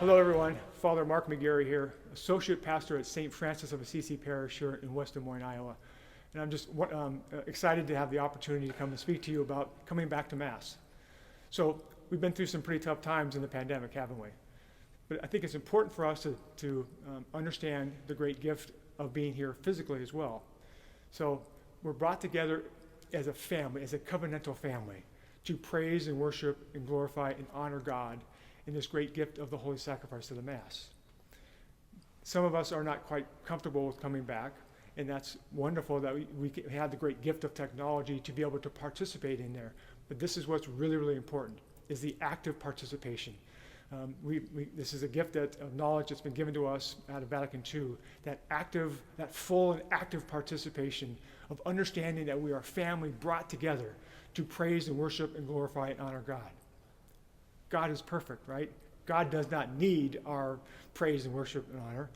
Hello, everyone. Father Mark McGeary here, Associate Pastor at St. Francis of Assisi Parish here in West Des Moines, Iowa. And I'm just excited to have the opportunity to come and speak to you about coming back to Mass. So we've been through some pretty tough times in the pandemic, haven't we? But I think it's important for us to understand the great gift of being here physically as well. So we're brought together as a family, as a covenantal family, to praise and worship and glorify and honor God in this great gift of the holy sacrifice of the Mass. Some of us are not quite comfortable with coming back, and that's wonderful that we have the great gift of technology to be able to participate in there. But this is what's really, really important, is the active participation. This is a gift of knowledge that's been given to us out of Vatican II, that full and active participation of understanding that we are family brought together to praise and worship and glorify and honor God. God is perfect, right? God does not need our praise and worship and honor,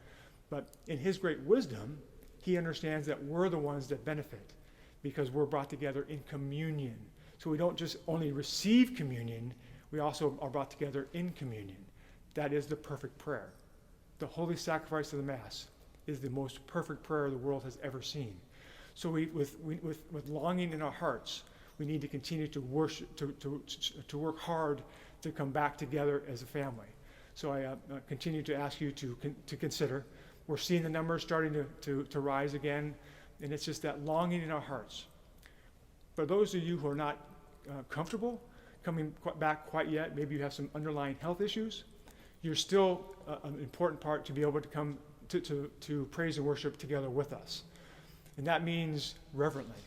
but in his great wisdom, he understands that we're the ones that benefit because we're brought together in communion. So we don't just only receive communion, we also are brought together in communion. That is the perfect prayer. The holy sacrifice of the Mass is the most perfect prayer the world has ever seen. So with longing in our hearts, we need to continue to worship, to work hard to come back together as a family. So I continue to ask you to consider. We're seeing the numbers starting to rise again, and it's just that longing in our hearts. For those of you who are not comfortable coming back quite yet, maybe you have some underlying health issues, you're still an important part to be able to come to praise and worship together with us. And that means reverently.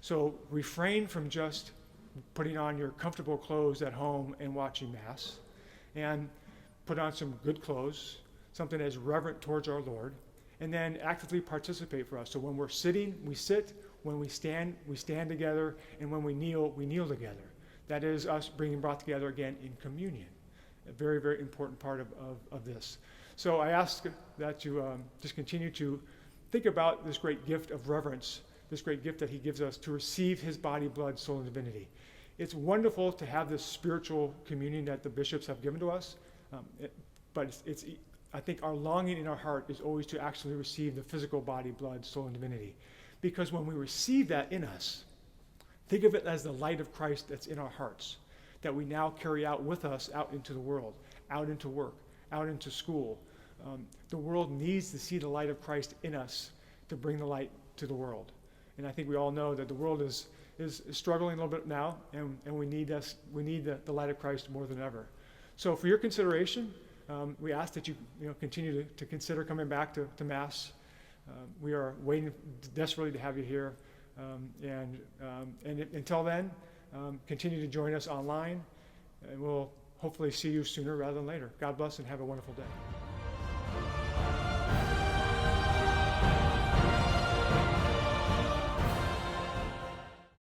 So refrain from just putting on your comfortable clothes at home and watching Mass, and put on some good clothes, something that is reverent towards our Lord, and then actively participate for us. So when we're sitting, we sit. When we stand together, and when we kneel together. That is us being brought together again in communion. A very, very important part of this. So I ask that you just continue to think about this great gift of reverence, this great gift that he gives us to receive his body, blood, soul, and divinity. It's wonderful to have this spiritual communion that the bishops have given to us, but I think our longing in our heart is always to actually receive the physical body, blood, soul, and divinity. Because when we receive that in us, think of it as the light of Christ that's in our hearts, that we now carry out with us out into the world, out into work, out into school. The world needs to see the light of Christ in us to bring the light to the world. And I think we all know that the world is struggling a little bit now, and we need the light of Christ more than ever. So for your consideration, we ask that you continue to consider coming back to Mass. We are waiting desperately to have you here. And until then, continue to join us online, and we'll hopefully see you sooner rather than later. God bless and have a wonderful day.